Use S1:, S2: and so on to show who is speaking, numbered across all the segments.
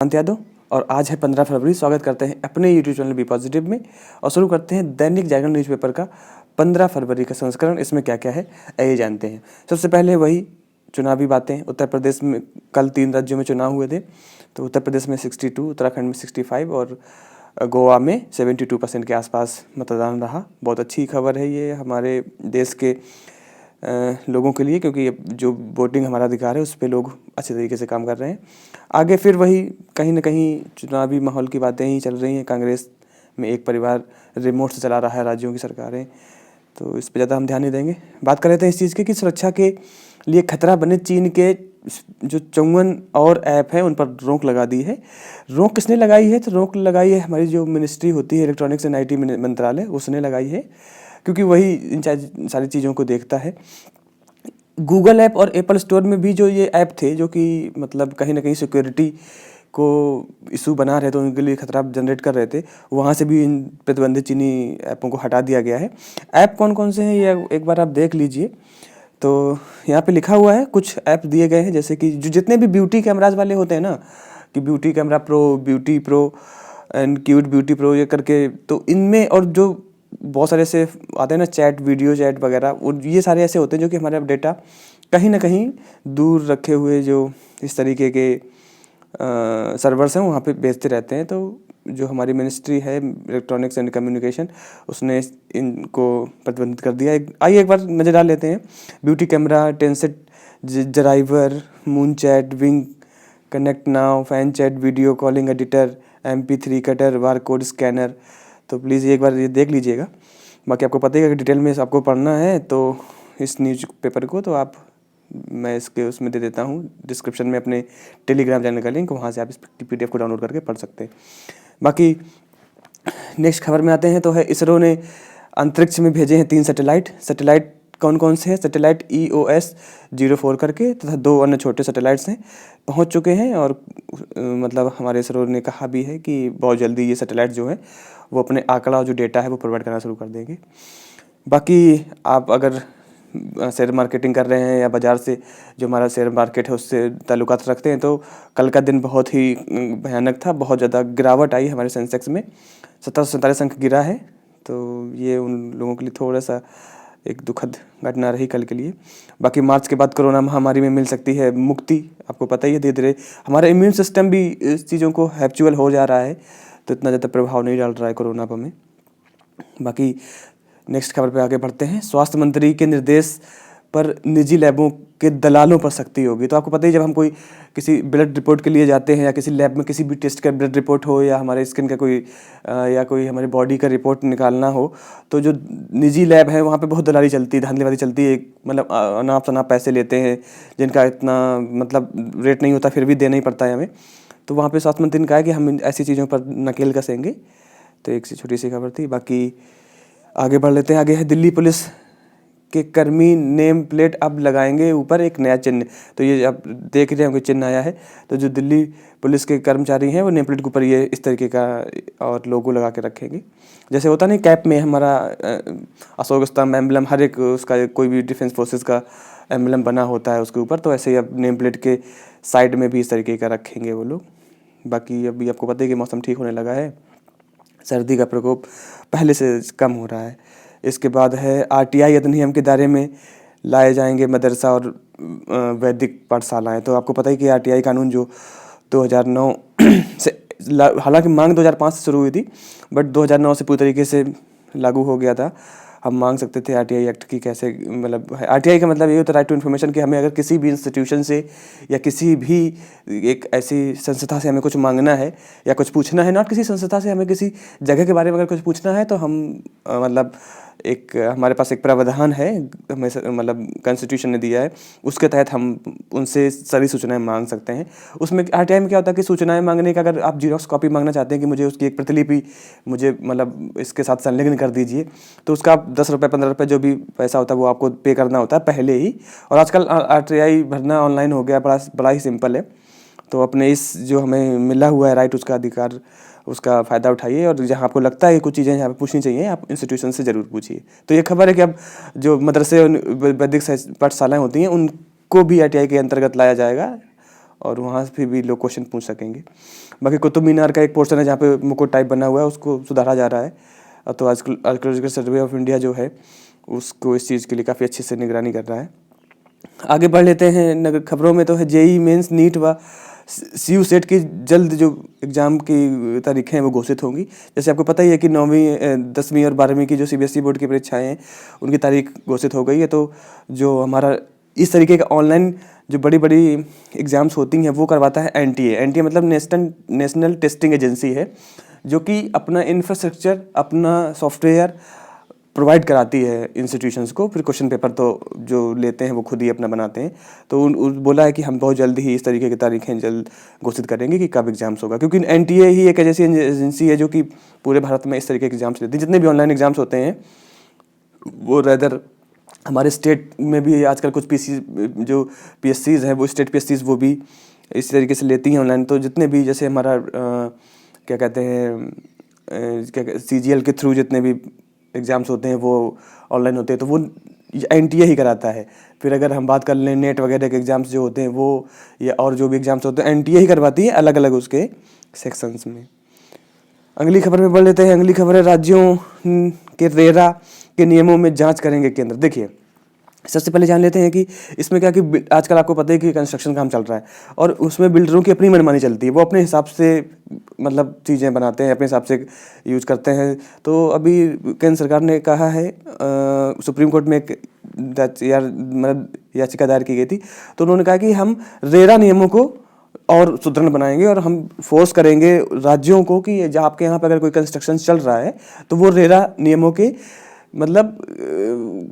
S1: प्रशांत यादव और आज है 15 फरवरी। स्वागत करते हैं अपने यूट्यूब चैनल बी पॉजिटिव में और शुरू करते हैं दैनिक जागरण न्यूज़पेपर का 15 फरवरी का संस्करण। इसमें क्या क्या है आइए जानते हैं। सबसे पहले वही चुनावी बातें। उत्तर प्रदेश में कल 3 राज्यों में चुनाव हुए थे, तो उत्तर प्रदेश में 62, उत्तराखंड में 65 और गोवा में 72% के आसपास मतदान रहा। बहुत अच्छी खबर है ये हमारे देश के लोगों के लिए, क्योंकि जो वोटिंग हमारा अधिकार है उस पर लोग अच्छे तरीके से काम कर रहे हैं। आगे फिर वही कहीं ना कहीं चुनावी माहौल की बातें ही चल रही हैं। कांग्रेस में एक परिवार रिमोट से चला रहा है राज्यों की सरकारें, तो इस पर ज़्यादा हम ध्यान नहीं देंगे। बात कर रहे थे इस चीज़ की कि सुरक्षा के लिए खतरा बने चीन के जो 54 और ऐप हैं उन पर रोक लगा दी है। रोक किसने लगाई है? तो रोक लगाई है हमारी जो मिनिस्ट्री होती है इलेक्ट्रॉनिक्स एंड IT मंत्रालय, उसने लगाई है, क्योंकि वही इन सारी चीज़ों को देखता है। गूगल ऐप और एप्पल स्टोर में भी जो ये ऐप थे जो कि मतलब कहीं ना कहीं सिक्योरिटी को इशू बना रहे थे, उनके लिए खतरा जनरेट कर रहे थे, वहाँ से भी इन प्रतिबंधित चीनी ऐपों को हटा दिया गया है। ऐप कौन कौन से हैं ये एक बार आप देख लीजिए। तो यहाँ पे लिखा हुआ है, कुछ ऐप दिए गए हैं, जैसे कि जो जितने भी ब्यूटी कैमराज वाले होते हैं ना, कि beauty camera pro, beauty pro and cute beauty pro ये करके, तो इनमें और जो बहुत सारे ऐसे आते हैं ना चैट, वीडियो चैट वगैरह, और ये सारे ऐसे होते हैं जो कि हमारे डेटा कहीं ना कहीं दूर रखे हुए जो इस तरीके के सर्वर्स हैं वहाँ पे भेजते रहते हैं। तो जो हमारी मिनिस्ट्री है इलेक्ट्रॉनिक्स एंड कम्युनिकेशन, उसने इनको प्रतिबंधित कर दिया है। आइए एक बार नज़र डाल लेते हैं। Beauty camera, Tencent driver, moon chat, wing, connect now, fan chat, video calling editor, MP3 cutter, barcode scanner. तो प्लीज़ एक बार ये देख लीजिएगा। बाकी आपको पता ही है कि डिटेल में आपको पढ़ना है तो इस न्यूज़ पेपर को, तो आप मैं इसके उसमें दे देता हूँ डिस्क्रिप्शन में अपने टेलीग्राम चैनल का लिंक, वहाँ से आप इस PDF को डाउनलोड करके पढ़ सकते हैं। बाकी नेक्स्ट खबर में आते हैं, तो है इसरो ने अंतरिक्ष में भेजे हैं 3 सैटेलाइट कौन कौन से हैं? सैटेलाइट EOS-04 करके तथा 2 अन्य छोटे सैटेलाइट्स हैं, पहुंच चुके हैं। और मतलब हमारे इसरो ने कहा भी है कि बहुत जल्दी ये सैटेलाइट जो है वो अपने आंकड़ा और जो डेटा है वो प्रोवाइड करना शुरू कर देंगे। बाकी आप अगर शेयर मार्केटिंग कर रहे हैं या बाज़ार से जो हमारा शेयर मार्केट है उससे ताल्लुकात रखते हैं, तो कल का दिन बहुत ही भयानक था। बहुत ज़्यादा गिरावट आई हमारे सेंसेक्स में, 1747 अंक गिरा है। तो ये उन लोगों के लिए थोड़ा सा एक दुखद घटना रही कल के लिए। बाकी मार्च के बाद कोरोना महामारी में मिल सकती है मुक्ति। आपको पता ही है, धीरे धीरे हमारा इम्यून सिस्टम भी इस चीज़ों को हैप्चुअल हो जा रहा है, तो इतना ज़्यादा प्रभाव नहीं डाल रहा है कोरोना पर हमें। बाकी नेक्स्ट खबर पे आगे बढ़ते हैं। स्वास्थ्य मंत्री के निर्देश पर निजी लैबों के दलालों पर सख्ती होगी। तो आपको पता ही, जब हम कोई किसी ब्लड रिपोर्ट के लिए जाते हैं या किसी लैब में किसी भी टेस्ट का ब्लड रिपोर्ट हो या हमारे स्किन का कोई या कोई हमारी बॉडी का रिपोर्ट निकालना हो, तो जो निजी लैब है वहाँ पे बहुत दलाली चलती है, धांधलीबाजी चलती है। मतलब अनाप शनाप पैसे लेते हैं, जिनका इतना मतलब रेट नहीं होता, फिर भी देना ही पड़ता है हमें। तो वहाँ पे स्वास्थ्य मंत्री ने कहा कि हम ऐसी चीज़ों पर नकेल कसेंगे। तो एक छोटी सी खबर थी। बाकी आगे बढ़ लेते हैं। आगे है दिल्ली पुलिस के कर्मी नेम प्लेट अब लगाएंगे ऊपर एक नया चिन्ह। तो ये आप देख रहे हैं कि चिन्ह आया है। तो जो दिल्ली पुलिस के कर्मचारी हैं वो नेम प्लेट के ऊपर ये इस तरीके का और लोगो लगा के रखेंगे। जैसे होता नहीं कैप में हमारा अशोक स्तंभ एम्बलम, हर एक उसका कोई भी डिफेंस फोर्सेस का एम्बलम बना होता है उसके ऊपर, तो ऐसे ही अब नेम प्लेट के साइड में भी इस तरीके का रखेंगे वो लोग। बाकी अभी आपको पता है कि मौसम ठीक होने लगा है, सर्दी का प्रकोप पहले से कम हो रहा है। इसके बाद है RTI अधिनियम के दायरे में लाए जाएंगे मदरसा और वैदिक पाठशालाएँ। तो आपको पता है कि RTI कानून जो 2009 से हालांकि मांग 2005 से शुरू हुई थी, बट 2009 से पूरी तरीके से लागू हो गया था। हम मांग सकते थे RTI एक्ट की कैसे, मतलब RTI का मतलब ये होता है राइट टू इन्फॉर्मेशन, कि हमें अगर किसी भी इंस्टीट्यूशन से या किसी भी एक ऐसी संस्था से हमें कुछ मांगना है या कुछ पूछना है, नॉट किसी संस्था से, हमें किसी जगह के बारे में अगर कुछ पूछना है, तो हम मतलब एक हमारे पास एक प्रावधान है, हमें मतलब कॉन्स्टिट्यूशन ने दिया है, उसके तहत हम उनसे सारी सूचनाएं मांग सकते हैं। उसमें RTI में क्या होता है कि सूचनाएं मांगने का अगर आप जीरोक्स कॉपी मांगना चाहते हैं कि मुझे उसकी एक प्रतिलिपि मुझे मतलब इसके साथ संलग्न कर दीजिए, तो उसका 10 रुपये 15 रुपये जो भी पैसा होता है वो आपको पे करना होता है पहले ही। और आजकल RTI भरना ऑनलाइन हो गया, बड़ा ही सिंपल है। तो अपने इस जो हमें मिला हुआ है राइट, उसका अधिकार, उसका फ़ायदा उठाइए। और जहाँ आपको लगता है कुछ चीज़ें यहाँ पे पूछनी चाहिए, आप इंस्टीट्यूशन से ज़रूर पूछिए। तो ये खबर है कि अब जो मदरसे वैदिक पाठशालाएँ होती हैं उनको भी RTI के अंतर्गत लाया जाएगा, और वहाँ से भी लोग क्वेश्चन पूछ सकेंगे। बाकी कुतुब मीनार का एक पोर्शन है जहाँ पे मुकुट टाइप बना हुआ है, उसको सुधारा जा रहा है। तो आजकल आर्कियोलॉजिकल सर्वे ऑफ इंडिया जो है उसको इस चीज़ के लिए काफ़ी अच्छे से निगरानी कर रहा है। आगे बढ़ लेते हैं नगर खबरों में, तो है जेई मेंस, नीट व सीयू सेट की जल्द जो एग्ज़ाम की तारीखें हैं वो घोषित होंगी। जैसे आपको पता ही है कि 9वीं 10वीं और 12वीं की जो सीबीएसई बोर्ड की परीक्षाएं हैं उनकी तारीख घोषित हो गई है। तो जो हमारा इस तरीके का ऑनलाइन जो बड़ी बड़ी एग्ज़ाम्स होती हैं वो करवाता है एनटीए। एनटीए मतलब नेशनल टेस्टिंग एजेंसी है, जो कि अपना इंफ्रास्ट्रक्चर, अपना सॉफ्टवेयर प्रोवाइड कराती है इंस्टीट्यूशंस को। फिर क्वेश्चन पेपर तो जो लेते हैं वो खुद ही अपना बनाते हैं। तो बोला है कि हम बहुत जल्द ही इस तरीके की तारीखें जल्द घोषित करेंगे कि कब एग्जाम्स होगा, क्योंकि एनटीए ही एक ऐसी एजेंसी है जो कि पूरे भारत में इस तरीके के एग्जाम्स लेती है। जितने भी ऑनलाइन एग्जाम्स होते हैं वो रेदर हमारे स्टेट में भी आजकल कुछ जो पीएससीज हैं वो स्टेट पीएससीज वो भी इस तरीके से लेती हैं ऑनलाइन। तो जितने भी जैसे हमारा क्या कहते हैं सीजीएल के थ्रू जितने भी एग्ज़ाम्स होते हैं वो ऑनलाइन होते हैं, तो वो एनटीए ही कराता है। फिर अगर हम बात कर लें नेट वगैरह के एग्ज़ाम्स जो होते हैं वो या और जो भी एग्ज़ाम्स होते हैं एनटीए ही करवाती है अलग अलग उसके सेक्शंस में। अगली खबर में बढ़ लेते हैं। अगली खबर है राज्यों के रेरा के नियमों में जांच करेंगे केंद्र। देखिए सबसे पहले जान लेते हैं कि इसमें क्या कि आजकल आपको पता है कि कंस्ट्रक्शन काम चल रहा है और उसमें बिल्डरों की अपनी मनमानी चलती है। वो अपने हिसाब से मतलब चीज़ें बनाते हैं, अपने हिसाब से यूज करते हैं। तो अभी केंद्र सरकार ने कहा है, सुप्रीम कोर्ट में एक मतलब याचिका दायर की गई थी, तो उन्होंने कहा कि हम रेरा नियमों को और सुदृढ़ बनाएंगे और हम फोर्स करेंगे राज्यों को कि जहाँ आपके यहाँ पर अगर कोई कंस्ट्रक्शन चल रहा है तो वो रेरा नियमों के मतलब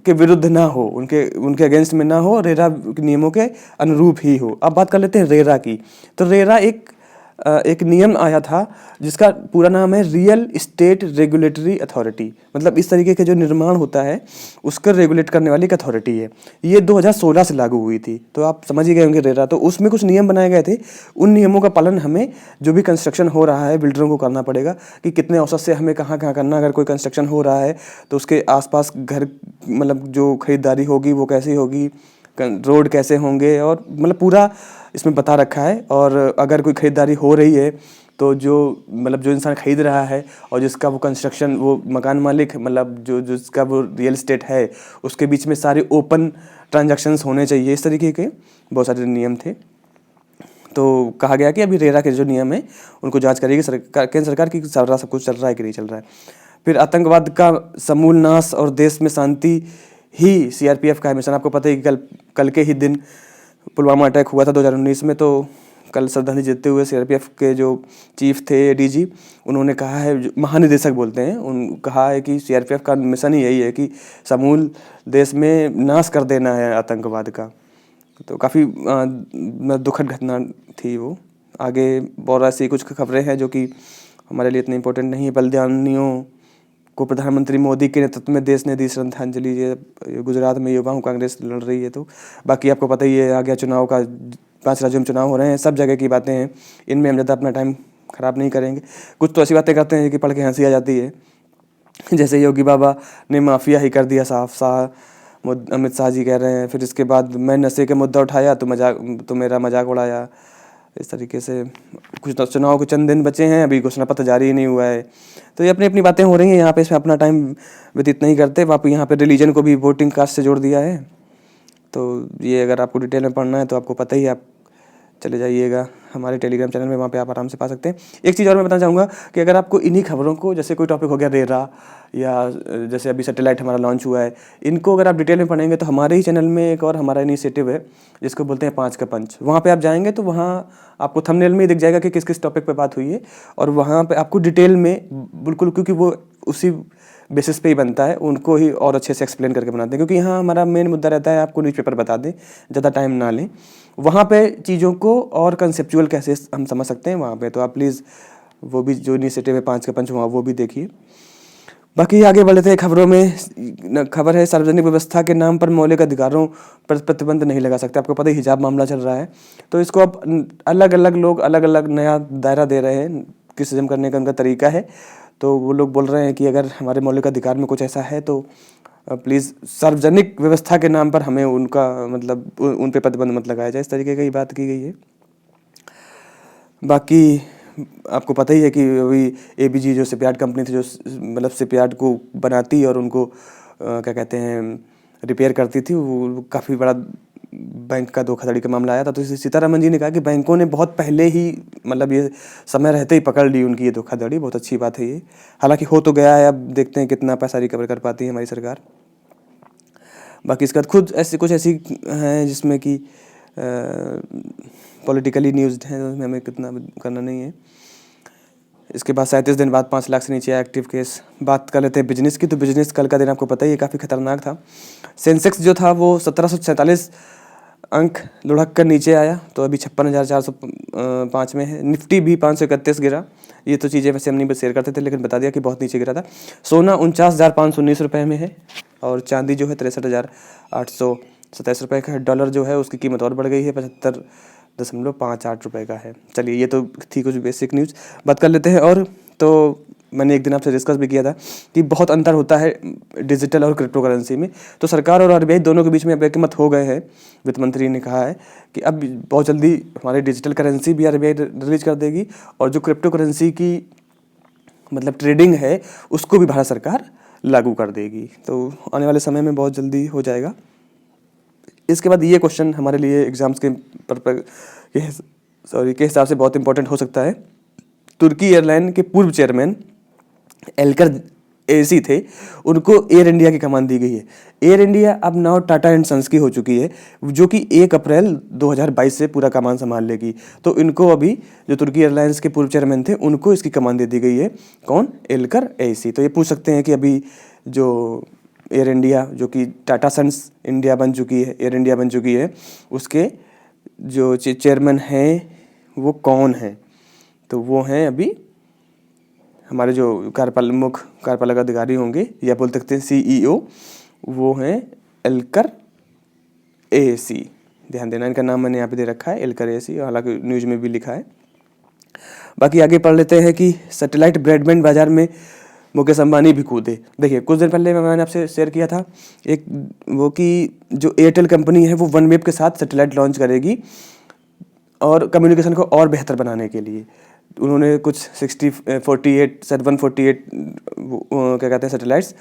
S1: के विरुद्ध ना हो, उनके अगेंस्ट में ना हो, रेरा नियमों के अनुरूप ही हो। अब बात कर लेते हैं रेरा की। तो रेरा एक नियम आया था जिसका पूरा नाम है रियल इस्टेट रेगुलेटरी अथॉरिटी। मतलब इस तरीके के जो निर्माण होता है उसको रेगुलेट करने वाली एक अथॉरिटी है। ये 2016 से लागू हुई थी, तो आप समझ ही गए होंगे रेरा। तो उसमें कुछ नियम बनाए गए थे, उन नियमों का पालन हमें जो भी कंस्ट्रक्शन हो रहा है बिल्डरों को करना पड़ेगा कि कितने औसत से हमें कहाँ कहाँ करना। अगर कोई कंस्ट्रक्शन हो रहा है तो उसके आसपास घर मतलब जो खरीदारी होगी वो कैसी होगी, रोड कैसे होंगे, और मतलब पूरा इसमें बता रखा है। और अगर कोई खरीदारी हो रही है तो जो मतलब जो इंसान खरीद रहा है और जिसका वो कंस्ट्रक्शन वो मकान मालिक मतलब जो जिसका वो रियल एस्टेट है उसके बीच में सारे ओपन ट्रांजैक्शंस होने चाहिए। इस तरीके के बहुत सारे नियम थे। तो कहा गया कि अभी रेरा के जो नियम है उनको जांच करेगी सरकार, केंद्र सरकार की चल रहा सब कुछ चल रहा है कि नहीं चल रहा है। फिर आतंकवाद का समूल नाश और देश में शांति ही सीआरपीएफ का मिशन। आपको पता है कि कल के ही दिन पुलवामा अटैक हुआ था 2019 में। तो कल श्रद्धांजलि देते हुए सीआरपीएफ के जो चीफ थे डीजी, उन्होंने कहा है, महानिदेशक बोलते हैं, कहा है कि सीआरपीएफ का मिशन ही यही है कि समूल देश में नाश कर देना है आतंकवाद का। तो काफ़ी दुखद घटना थी वो। आगे बहुत ऐसी कुछ खबरें हैं जो कि हमारे लिए इतनी इम्पोर्टेंट नहीं है। बलिदानियों को प्रधानमंत्री मोदी के नेतृत्व में देश ने दी श्रद्धांजलि। ये गुजरात में युवाओं कांग्रेस लड़ रही है। तो बाकी आपको पता ही है आ गया चुनाव का, 5 राज्यों में चुनाव हो रहे हैं, सब जगह की बातें हैं, इनमें हम ज़्यादा अपना टाइम ख़राब नहीं करेंगे। कुछ तो ऐसी बातें करते हैं कि पढ़ के हंसी आ जाती है, जैसे योगी बाबा ने माफिया ही कर दिया साफ, अमित शाह जी कह रहे हैं। फिर इसके बाद मैं नशे का मुद्दा उठाया तो मेरा मजाक उड़ाया। इस तरीके से कुछ तो चुनाव के चंद दिन बचे हैं, अभी घोषणा पत्र जारी ही नहीं हुआ है। तो ये अपनी अपनी बातें हो रही हैं यहाँ पे, इसमें अपना टाइम व्यतीत नहीं करते। आप यहाँ पे रिलीजन को भी वोटिंग कास्ट से जोड़ दिया है। तो ये अगर आपको डिटेल में पढ़ना है तो आपको पता ही है, आप चले जाइएगा हमारे टेलीग्राम चैनल में, वहाँ पे आप आराम से पा सकते हैं। एक चीज़ और मैं बताना चाहूँगा कि अगर आपको इन्हीं खबरों को, जैसे कोई टॉपिक हो गया रेरा या जैसे अभी सैटेलाइट हमारा लॉन्च हुआ है, इनको अगर आप डिटेल में पढ़ेंगे तो हमारे ही चैनल में एक और हमारा इनिशिएटिव है जिसको बोलते हैं 5 का पंच। वहाँ पे आप जाएंगे तो वहाँ आपको थंबनेल में ही दिख जाएगा कि किस किस टॉपिक पे बात हुई है, और वहाँ पे आपको डिटेल में बिल्कुल, क्योंकि वो उसी बेसिस पे ही बनता है, उनको ही और अच्छे से एक्सप्लेन करके बनाते हैं। क्योंकि यहाँ हमारा मेन मुद्दा रहता है आपको न्यूज़पेपर बता दें, ज़्यादा टाइम ना लें। वहाँ पे चीज़ों को और कंसेप्चुअल कैसे हम समझ सकते हैं वहाँ पे, तो आप प्लीज़ वो भी जो इनिशिएटिव है 5 का पंच वहाँ वो भी देखिए। बाकी आगे बढ़ लेते हैं खबरों में। खबर है सार्वजनिक व्यवस्था के नाम पर मौलिक अधिकारों पर प्रतिबंध नहीं लगा सकते। आपको पता है हिजाब मामला चल रहा है, तो इसको अब अलग अलग लोग अलग अलग नया दायरा दे रहे हैं, क्रिटिसिज्म करने का उनका तरीका है। तो वो लोग बोल रहे हैं कि अगर हमारे मौलिक अधिकार में कुछ ऐसा है तो प्लीज़ सार्वजनिक व्यवस्था के नाम पर हमें उनका मतलब उन पे प्रतिबंध मत लगाया जाए, इस तरीके की बात की गई है। बाकी आपको पता ही है कि अभी एबीजी जो शिपयार्ड कंपनी थी, जो मतलब शिपयार्ड को बनाती और उनको क्या कहते हैं रिपेयर करती थी, वो काफ़ी बड़ा बैंक का धोखाधड़ी का मामला आया था। तो सीतारमन जी ने कहा कि बैंकों ने बहुत पहले ही मतलब ये समय रहते ही पकड़ ली उनकी ये धोखाधड़ी। बहुत अच्छी बात है ये। हालांकि हो तो गया है, अब देखते हैं कितना पैसा रिकवर कर पाती है हमारी सरकार। बाकी इसके बाद खुद ऐसी कुछ ऐसी हैं जिसमें कि पॉलिटिकली न्यूज़ हैं, उसमें हमें कितना करना नहीं है। इसके बाद 37 दिन बाद 5 लाख से नीचे आया एक्टिव केस। बात कर लेते हैं बिजनेस की। तो बिजनेस कल का दिन आपको पता ही है काफ़ी खतरनाक था। सेंसेक्स जो था वो 1747 अंक लुढ़क कर नीचे आया, तो अभी 56,405 में है। निफ्टी भी 531 गिरा। ये तो चीज़ें वैसे हम नहीं शेयर करते थे, लेकिन बता दिया कि बहुत नीचे गिरा था। सोना 49,519 रुपये में है, और चांदी जो है 63,827 रुपये का है। डॉलर जो है उसकी कीमत और बढ़ गई है, 75.58 रुपये का है। चलिए, ये तो थी कुछ बेसिक न्यूज़। बात कर लेते हैं। और तो मैंने एक दिन आपसे डिस्कस भी किया था कि बहुत अंतर होता है डिजिटल और क्रिप्टो करेंसी में। तो सरकार और आरबीआई दोनों के बीच में अब एकमत हो गए हैं। वित्त मंत्री ने कहा है कि अब बहुत जल्दी हमारी डिजिटल करेंसी भी आरबीआई रिलीज कर देगी, और जो क्रिप्टो करेंसी की मतलब ट्रेडिंग है उसको भी भारत सरकार लागू कर देगी। तो आने वाले समय में बहुत जल्दी हो जाएगा। इसके बाद ये क्वेश्चन हमारे लिए एग्जाम्स के के हिसाब से बहुत इंपॉर्टेंट हो सकता है। तुर्की एयरलाइन के पूर्व चेयरमैन एल्कर एसी थे, उनको एयर इंडिया की कमान दी गई है। एयर इंडिया अब नाउ टाटा एंड सन्स की हो चुकी है, जो कि 1 अप्रैल 2022 से पूरा कमान संभाल लेगी। तो इनको अभी जो तुर्की एयरलाइंस के पूर्व चेयरमैन थे उनको इसकी कमान दे दी गई है। कौन? एल्कर एसी। तो ये पूछ सकते हैं कि अभी जो एयर इंडिया जो कि टाटा सन्स इंडिया बन चुकी है, एयर इंडिया बन चुकी है, उसके जो चेयरमैन हैं वो कौन हैं? तो वो हैं अभी हमारे जो मुख्य कार्यपालक अधिकारी होंगे, या बोल सकते हैं सीईओ, वो हैं एल्कर एसी। ध्यान देना, इनका नाम मैंने यहाँ पे दे रखा है, एल्कर एसी, हालांकि न्यूज़ में भी लिखा है। बाकी आगे पढ़ लेते हैं कि सैटेलाइट ब्रॉडबैंड बाजार में मुकेश अंबानी भी कूदे। देखिए, कुछ दिन पहले मैंने आपसे शेयर किया था एक वो कि जो एयरटेल कंपनी है वो वनवेब के साथ सैटेलाइट लॉन्च करेगी, और कम्युनिकेशन को और बेहतर बनाने के लिए उन्होंने कुछ 148 क्या कहते हैं सैटेलाइट्स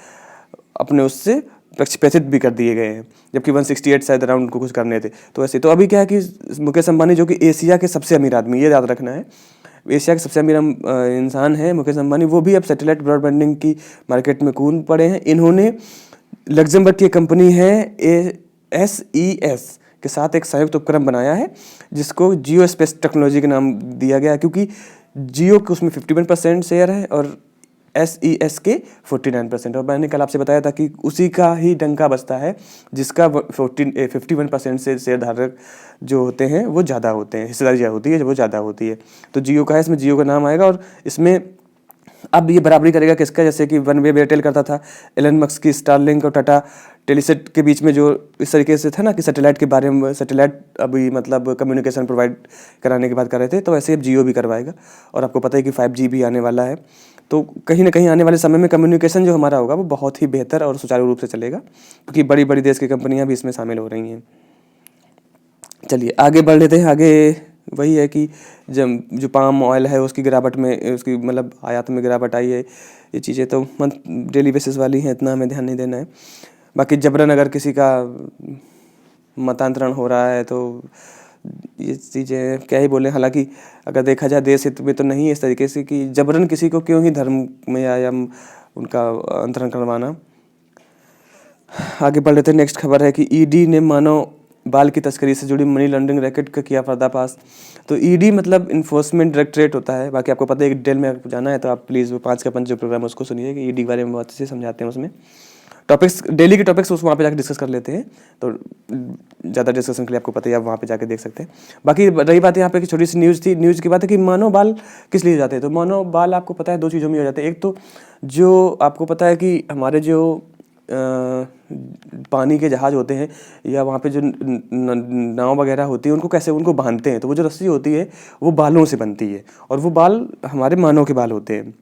S1: अपने उससे प्रक्षेपित भी कर दिए गए हैं, जबकि 168 शायद अराउंड उनको कुछ करने थे। तो ऐसे तो अभी क्या है कि मुकेश अंबानी जो कि एशिया के सबसे अमीर आदमी, ये याद रखना है, एशिया के सबसे अमीर इंसान है मुकेश अंबानी, वो भी अब सैटेलाइट ब्रॉडबैंडिंग की मार्केट में कूद पड़े हैं। इन्होंने लग्जमबर्ग की कंपनी है SES के साथ एक संयुक्त उपक्रम बनाया है, जिसको जियो स्पेस टेक्नोलॉजी के नाम दिया गया, क्योंकि जियो के उसमें 51% शेयर है और SES के 49%। और मैंने कल आपसे बताया था कि उसी का ही डंका बजता है जिसका 51% से शेयर धारक जो होते हैं वो ज़्यादा होते हैं, हिस्सेदारी जो होती है वो ज़्यादा होती है। तो जियो का है, इसमें जियो का नाम आएगा, और इसमें अब ये बराबरी करेगा किसका? जैसे कि वनवेब एयरटेल करता था, एलन मस्क की स्टारलिंक और टाटा टेलीसेट के बीच में जो इस तरीके से था ना कि सैटेलाइट के बारे में, सैटेलाइट अभी मतलब कम्युनिकेशन प्रोवाइड कराने की बात कर रहे थे, तो ऐसे अब जियो भी करवाएगा। और आपको पता है कि 5G भी आने वाला है, तो कहीं ना कहीं आने वाले समय में कम्युनिकेशन जो हमारा होगा वो बहुत ही बेहतर और सुचारू रूप से चलेगा, क्योंकि बड़ी बड़ी देश की कंपनियाँ भी इसमें शामिल हो रही हैं। चलिए आगे बढ़ लेते हैं। आगे वही है कि जब जो पाम ऑयल है उसकी गिरावट में, उसकी मतलब आयात में गिरावट आई है। ये चीज़ें तो डेली बेसिस वाली हैं, इतना हमें ध्यान नहीं देना है। बाकी जबरन अगर किसी का मतांतरण हो रहा है तो ये चीज़ें क्या ही बोलें। हालांकि अगर देखा जाए देश हित में तो नहीं है इस तरीके से कि जबरन किसी को क्यों ही धर्म में या उनका अंतरण करवाना। आगे बढ़ लेते हैं। नेक्स्ट खबर है कि ईडी ने मानव बाल की तस्करी से जुड़ी मनी लॉन्ड्रिंग रैकेट का किया पर्दाफाश। तो ईडी मतलब इन्फोर्समेंट डायरेक्टरेट होता है। बाकी आपको पता है कि डिटेल में आपको जाना है तो आप प्लीज़ वो 5 का 5 जो प्रोग्राम है उसको सुनिए, कि ईडी के बारे में बहुत अच्छे से समझाते हैं। उसमें टॉपिक्स डेली के टॉपिक्स वहाँ पे जाकर डिस्कस कर लेते हैं, तो ज़्यादा डिस्कशन के लिए आपको पता है आप वहाँ पे जाके देख सकते हैं। बाकी रही बात यहाँ पे कि छोटी सी न्यूज़ थी। न्यूज़ की बात है कि मानव बाल किस लिए जाते हैं। तो मानव बाल आपको पता है 2 चीज़ों में हो जाते हैं। एक तो जो आपको पता है कि हमारे जो पानी के जहाज़ होते हैं या वहाँ पे जो नाव वगैरह होती है, उनको कैसे उनको बांधते हैं, तो वो जो रस्सी होती है वो बालों से बनती है, और वो बाल हमारे मानव के बाल होते हैं।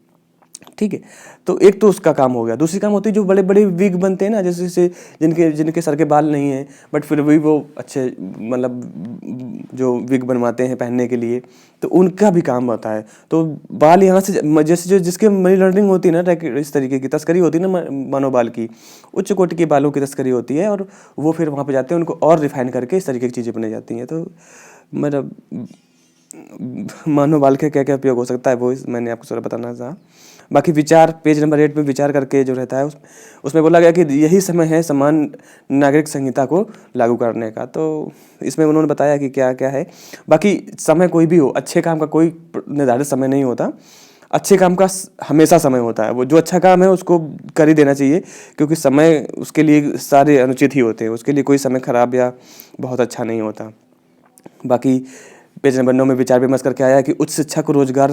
S1: ठीक है। तो एक तो उसका काम हो गया। दूसरी काम होती है जो बड़े बड़े विग बनते हैं ना, जैसे जिनके जिनके सर के बाल नहीं हैं बट फिर भी वो अच्छे मतलब जो विग बनवाते हैं पहनने के लिए, तो उनका भी काम होता है। तो बाल यहाँ से जैसे जो जिसके मनी लॉन्ड्रिंग होती है ना, इस तरीके की तस्करी होती है ना, मानव बाल की, उच्च कोटि के बालों की तस्करी होती है, और वो फिर वहाँ पे जाते हैं, उनको और रिफाइन करके इस तरीके की चीज़ें बनाई जाती हैं। तो मतलब मानव बाल का क्या क्या उपयोग हो सकता है वो मैंने आपको थोड़ा बताना चाहा। बाकी विचार पेज नंबर 8 में विचार करके जो रहता है उसमें बोला गया कि यही समय है समान नागरिक संहिता को लागू करने का। तो इसमें उन्होंने बताया कि क्या क्या है। बाकी समय कोई भी हो, अच्छे काम का कोई निर्धारित समय नहीं होता। अच्छे काम का हमेशा समय होता है। वो जो अच्छा काम है उसको कर ही देना चाहिए, क्योंकि समय उसके लिए सारे अनुचित ही होते हैं। उसके लिए कोई समय खराब या बहुत अच्छा नहीं होता। बाकी पेज नंबर 9 में विचार विमर्श करके आया कि उच्च शिक्षा को रोजगार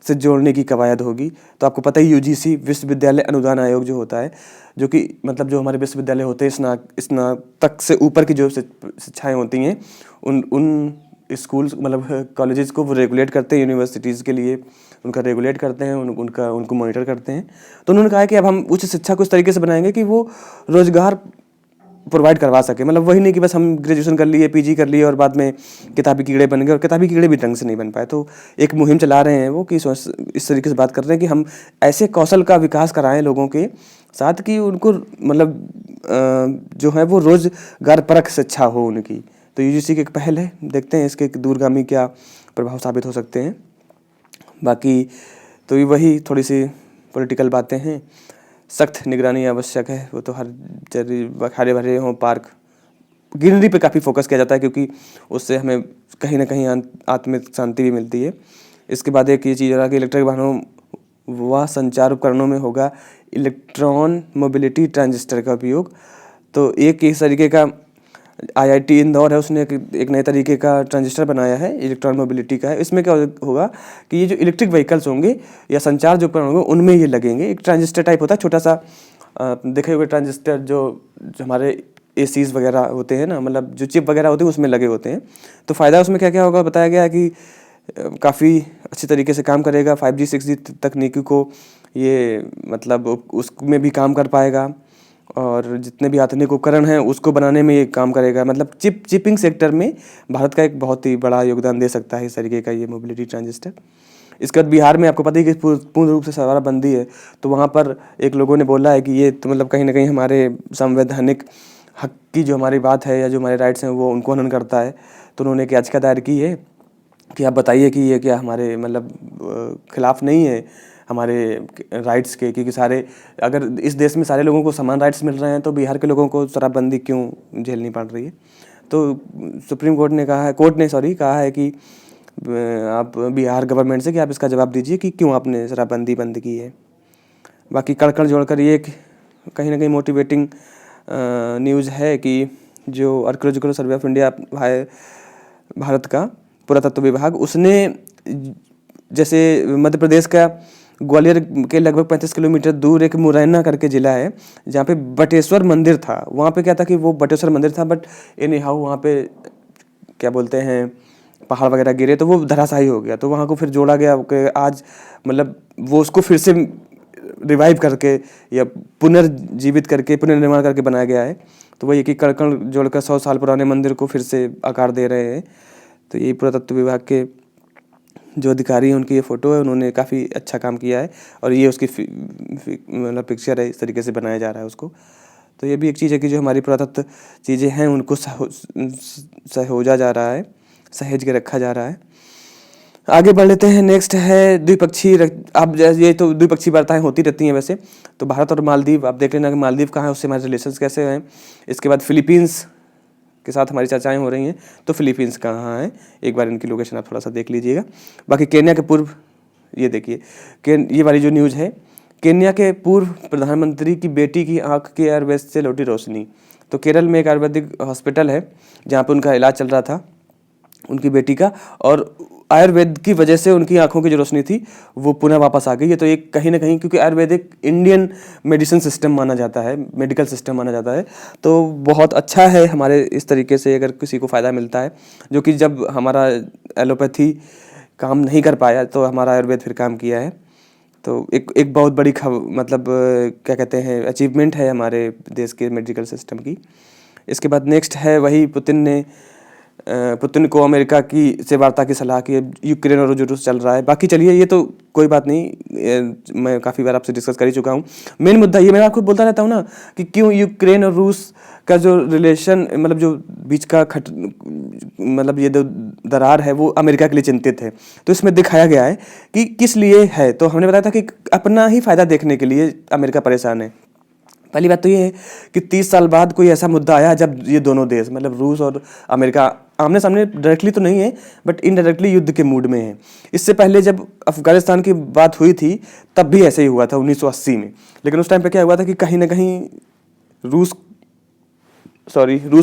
S1: से जोड़ने की कवायद होगी। तो आपको पता ही यूजीसी विश्वविद्यालय अनुदान आयोग जो होता है, जो कि मतलब जो हमारे विश्वविद्यालय होते हैं स्नातक से ऊपर की जो शिक्षाएं होती हैं, उन स्कूल्स मतलब कॉलेजेस को वो रेगुलेट करते हैं, यूनिवर्सिटीज़ के लिए उनका रेगुलेट करते हैं, उनको मॉनिटर करते हैं। तो उन्होंने कहा है कि अब हम उच्च शिक्षा को इस तरीके से बनाएंगे कि वो रोजगार प्रोवाइड करवा सके। मतलब वही नहीं कि बस हम ग्रेजुएशन कर लिए, पीजी कर लिए और बाद में किताबी कीड़े बन गए, और किताबी कीड़े भी ढंग से नहीं बन पाए। तो एक मुहिम चला रहे हैं वो कि इस तरीके से बात कर रहे हैं कि हम ऐसे कौशल का विकास कराएं लोगों के साथ कि उनको मतलब जो है वो रोजगार परक शिक्षा हो उनकी। तो यूजीसी की एक पहल है, देखते हैं इसके दूरगामी क्या प्रभाव साबित हो सकते हैं। बाकी तो वही थोड़ी सी पॉलिटिकल बातें हैं। सख्त निगरानी आवश्यक है। वो तो हरे भरे हों पार्क, ग्रीनरी पे काफ़ी फोकस किया जाता है, क्योंकि उससे हमें कहीं ना कहीं आत्मिक शांति भी मिलती है। इसके बाद एक ये चीज़ रहा कि इलेक्ट्रिक वाहनों व संचार उपकरणों में होगा इलेक्ट्रॉन मोबिलिटी ट्रांजिस्टर का उपयोग। तो एक इस तरीके का आईआईटी इंदौर है, उसने एक नए तरीके का ट्रांजिस्टर बनाया है, इलेक्ट्रॉन मोबिलिटी का है। इसमें क्या होगा कि ये जो इलेक्ट्रिक व्हीकल्स होंगे या संचार जो उपकरण होंगे उनमें ये लगेंगे। एक ट्रांजिस्टर टाइप होता है छोटा सा, देखे हुए ट्रांजिस्टर जो हमारे एसीज वगैरह होते हैं ना, मतलब जो चिप वगैरह होते हैं उसमें लगे होते हैं। तो फ़ायदा उसमें क्या क्या होगा बताया गया है कि काफ़ी अच्छी तरीके से काम करेगा। 5G 6G तकनीकी को ये मतलब उसमें भी काम कर पाएगा, और जितने भी आधुनिक उपकरण हैं उसको बनाने में ये काम करेगा। मतलब चिपिंग सेक्टर में भारत का एक बहुत ही बड़ा योगदान दे सकता है इस तरीके का ये मोबिलिटी ट्रांजिस्टर। इसके बाद बिहार में आपको पता है कि पूर्ण रूप से शराबबंदी है। तो वहाँ पर एक लोगों ने बोला है कि ये तो मतलब कहीं ना कहीं हमारे संवैधानिक हक की जो हमारी बात है या जो हमारे राइट्स हैं वो उनको हनन करता है। तो उन्होंने एक याचिका दायर की है कि आप बताइए कि ये क्या हमारे मतलब खिलाफ नहीं है हमारे राइट्स के, क्योंकि सारे अगर इस देश में सारे लोगों को समान राइट्स मिल रहे हैं तो बिहार के लोगों को शराबबंदी क्यों झेलनी पड़ रही है। तो सुप्रीम कोर्ट ने कहा है, कहा है कि आप बिहार गवर्नमेंट से कि आप इसका जवाब दीजिए कि क्यों आपने शराबबंदी बंद की है। बाकी कड़कड़ जोड़कर ये कहीं ना कहीं मोटिवेटिंग न्यूज़ है कि जो archaeological survey of India Bharat का पुरातत्व विभाग, उसने जैसे मध्य प्रदेश का ग्वालियर के लगभग 35 किलोमीटर दूर एक मुरैना करके ज़िला है जहाँ पे बटेश्वर मंदिर था। वहाँ पे क्या था कि वो बटेश्वर मंदिर था, बट एनी हाउ वहाँ पे क्या बोलते हैं पहाड़ वगैरह गिरे तो वो धराशायी हो गया। तो वहाँ को फिर जोड़ा गया कि आज मतलब वो उसको फिर से रिवाइव करके या पुनर्जीवित करके पुनर्निर्माण करके बनाया गया है। तो वही कि कड़कड़ जोड़कर 100 साल पुराने मंदिर को फिर से आकार दे रहे हैं। तो यही पुरातत्व विभाग के जो अधिकारी हैं उनकी ये फ़ोटो है, उन्होंने काफ़ी अच्छा काम किया है और ये उसकी मतलब पिक्चर है, इस तरीके से बनाया जा रहा है उसको। तो ये भी एक चीज़ है कि जो हमारी पुरातत्व चीज़ें हैं उनको सहेजा जा रहा है, सहेज के रखा जा रहा है। आगे बढ़ लेते हैं। नेक्स्ट है द्विपक्षीय, अब ये तो द्विपक्षीय वार्ताएं होती रहती हैं वैसे तो भारत और मालदीव, आप देख लेना कि मालदीव कहाँ है, उससे हमारे रिलेशंस कैसे हैं। इसके बाद फिलीपींस के साथ हमारी चर्चाएं हो रही हैं, तो फिलीपींस कहाँ है, एक बार इनकी लोकेशन आप थोड़ा सा देख लीजिएगा। बाकी केन्या के पूर्व, ये देखिए ये वाली जो न्यूज़ है, केन्या के पूर्व प्रधानमंत्री की बेटी की आंख के आयुर्वेद से लौटी रोशनी। तो केरल में एक आयुर्वेदिक हॉस्पिटल है जहाँ पे उनका इलाज चल रहा था उनकी बेटी का, और आयुर्वेद की वजह से उनकी आंखों की जो रोशनी थी वो पुनः वापस आ गई है। तो एक कहीं ना कहीं, क्योंकि आयुर्वेदिक इंडियन मेडिसिन सिस्टम माना जाता है, मेडिकल सिस्टम माना जाता है, तो बहुत अच्छा है हमारे इस तरीके से अगर किसी को फ़ायदा मिलता है। जो कि जब हमारा एलोपैथी काम नहीं कर पाया तो हमारा आयुर्वेद फिर काम किया है। तो एक एक बहुत बड़ी मतलब क्या कहते हैं अचीवमेंट है हमारे देश के मेडिकल सिस्टम की। इसके बाद नेक्स्ट है वही पुतिन को अमेरिका की से वार्ता की सलाह की, यूक्रेन और जो रूस चल रहा है। बाकी चलिए ये तो कोई बात नहीं, मैं काफ़ी बार आपसे डिस्कस कर ही चुका हूँ। मेन मुद्दा ये, मैं आपको बोलता रहता हूँ ना कि क्यों यूक्रेन और रूस का जो रिलेशन, मतलब जो बीच का मतलब ये दरार है वो अमेरिका के लिए चिंतित है। तो इसमें दिखाया गया है कि किस लिए है। तो हमने बताया था कि अपना ही फायदा देखने के लिए अमेरिका परेशान है। पहली बात तो ये है कि 30 साल बाद कोई ऐसा मुद्दा आया जब ये दोनों देश, मतलब रूस और अमेरिका, आमने सामने डायरेक्टली तो नहीं है बट इनडायरेक्टली युद्ध के मूड में है। इससे पहले जब अफगानिस्तान की बात हुई थी तब भी ऐसे ही हुआ था 1980 में। लेकिन उस टाइम पे क्या हुआ था कि कहीं ना कहीं रूस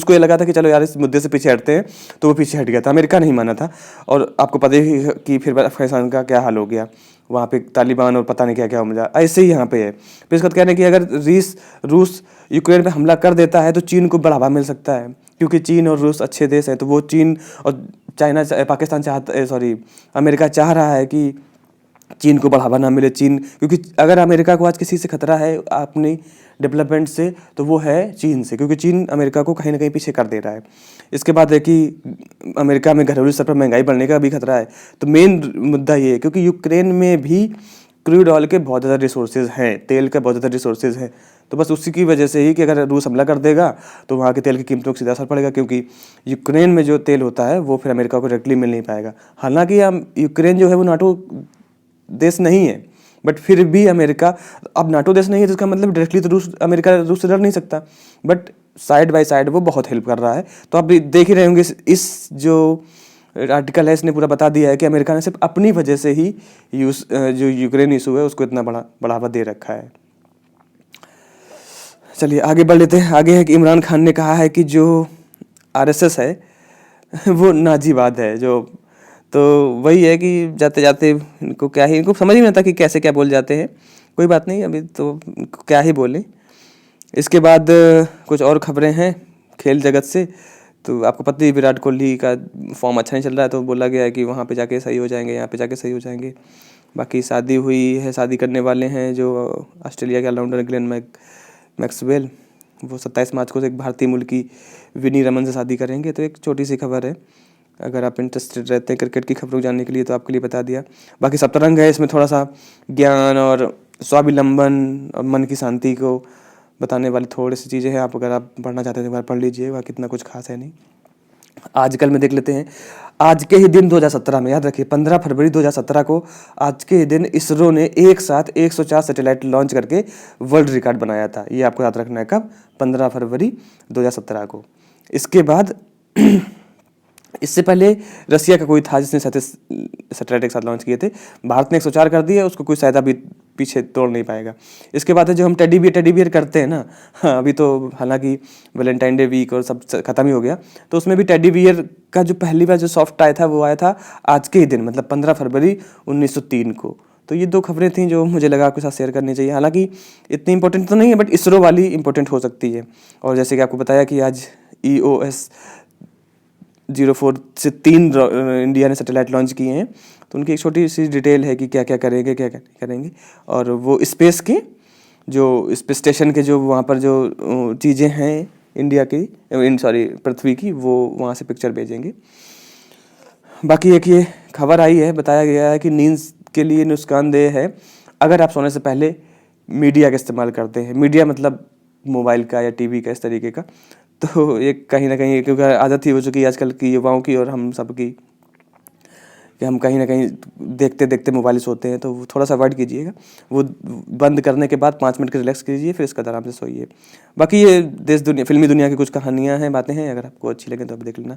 S1: को ये लगा था कि चलो यार इस मुद्दे से पीछे हटते हैं, तो वो पीछे हट गया था, अमेरिका नहीं माना था। और आपको पता ही है कि फिर अफगानिस्तान का क्या हाल हो गया, वहाँ पे तालिबान और पता नहीं क्या क्या हो मजा। ऐसे ही यहाँ पे है। फिर इसका कहने कि अगर रूस यूक्रेन पे हमला कर देता है तो चीन को बढ़ावा मिल सकता है, क्योंकि चीन और रूस अच्छे देश हैं। तो वो चीन और चाइना, पाकिस्तान अमेरिका चाह रहा है कि चीन को बढ़ावा ना मिले। चीन, क्योंकि अगर अमेरिका को आज किसी से खतरा है अपनी डेवलपमेंट से तो वो है चीन से, क्योंकि चीन अमेरिका को कहीं ना कहीं पीछे कर दे रहा है। इसके बाद है कि अमेरिका में घरेलू स्तर पर महंगाई बढ़ने का भी खतरा है। तो मेन मुद्दा ये है क्योंकि यूक्रेन में भी क्रूड ऑयल के बहुत ज़्यादा रिसोर्सेज हैं, तेल का बहुत ज़्यादा रिसोर्सेज हैं। तो बस उसी की वजह से ही कि अगर रूस हमला कर देगा तो वहाँ के तेल की कीमतों को सीधा असर पड़ेगा, क्योंकि यूक्रेन में जो तेल होता है वो फिर अमेरिका को डायरेक्टली मिल नहीं पाएगा। हालांकि यूक्रेन जो है वो नाटो देश नहीं है, बट फिर भी अमेरिका, अब नाटो देश नहीं है तो इसका मतलब डायरेक्टली तो अमेरिका रूस से लड़ नहीं सकता, बट साइड बाय साइड वो बहुत हेल्प कर रहा है। तो आप देख ही रहे होंगे इस जो आर्टिकल है इसने पूरा बता दिया है कि अमेरिका ने सिर्फ अपनी वजह से ही जो यूक्रेन इशू है उसको इतना बढ़ावा दे रखा है। चलिए आगे बढ़ लेते हैं। आगे है कि इमरान खान ने कहा है कि जो आरएसएस है वो नाजीवाद है। तो वही है कि जाते जाते इनको समझ ही नहीं आता कि कैसे क्या बोल जाते हैं। कोई बात नहीं, अभी तो क्या ही बोले। इसके बाद कुछ और खबरें हैं खेल जगत से। तो आपको पता ही विराट कोहली का फॉर्म अच्छा नहीं चल रहा है, तो बोला गया है कि वहाँ पे जाके सही हो जाएंगे, यहाँ पे जाके सही हो जाएंगे। बाकी शादी हुई है, शादी करने वाले हैं जो ऑस्ट्रेलिया के ऑलराउंडर ग्लेन मैक्सवेल, वो 27 मार्च को एक भारतीय मूल की विनी रमन से शादी करेंगे। तो एक छोटी सी खबर है, अगर आप इंटरेस्टेड रहते हैं क्रिकेट की खबरों जानने के लिए तो आपके लिए बता दिया। बाकी सप्तरंग है, इसमें थोड़ा सा ज्ञान और स्वावलंबन और मन की शांति को बताने वाली थोड़ी सी चीज़ें हैं। अगर आप पढ़ना चाहते हैं तो एक बार पढ़ लीजिएगा, कितना कुछ खास है नहीं। आजकल में देख लेते हैं, आज के ही दिन 2017 में, याद रखिए 15 फरवरी 2017 को आज के ही दिन इसरो ने एक साथ 104 सैटेलाइट लॉन्च करके वर्ल्ड रिकॉर्ड बनाया था। ये आपको याद रखना है, कब? 15 फरवरी 2017 को। इसके बाद इससे पहले रसिया का कोई था जिसने 37 सैटेलाइट एक साथ लॉन्च किए थे। भारत ने 104 कर दिए, उसको कोई शायद अभी पीछे तोड़ नहीं पाएगा। इसके बाद है जो हम टेडी बियर करते हैं ना, हाँ अभी तो हालांकि वैलेंटाइन डे वीक और सब खत्म ही हो गया, तो उसमें भी टेडी बियर का जो पहली बार जो सॉफ्ट आया था वो आया था आज के ही दिन, मतलब 15 फरवरी 1903 को। तो ये दो खबरें थी जो मुझे लगा आपके साथ शेयर करनी चाहिए। हालांकि इतनी इंपॉर्टेंट तो नहीं है, बट इसरो वाली इंपॉर्टेंट हो सकती है। और जैसे कि आपको बताया कि आज EOS 04 से 3 इंडिया ने सैटेलाइट लॉन्च किए हैं। तो उनकी एक छोटी सी डिटेल है कि क्या क्या करेंगे, क्या क्या नहीं करेंगे। और वो स्पेस के जो स्पेस स्टेशन के जो वहाँ पर जो चीज़ें हैं इंडिया की, पृथ्वी की, वो वहाँ से पिक्चर भेजेंगे। बाकी एक ये खबर आई है, बताया गया है कि नींद के लिए नुकसानदेह है अगर आप सोने से पहले मीडिया का इस्तेमाल करते हैं। मीडिया मतलब मोबाइल का या टीवी का, इस तरीके का। तो एक कहीं ना कहीं क्योंकि आदत ही हो चुकी है आजकल की युवाओं की और हम सब की कि हम कहीं ना कहीं देखते देखते मोबाइल सोते हैं, तो वो थोड़ा सा अवॉइड कीजिएगा। वो बंद करने के बाद 5 मिनट के रिलैक्स कीजिए, फिर इसका आराम से सोइए। बाकी ये देश दुनिया, फिल्मी दुनिया की कुछ कहानियाँ हैं, बातें हैं, अगर आपको अच्छी लगे तो आप देख लेना।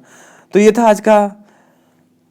S1: तो ये था आज का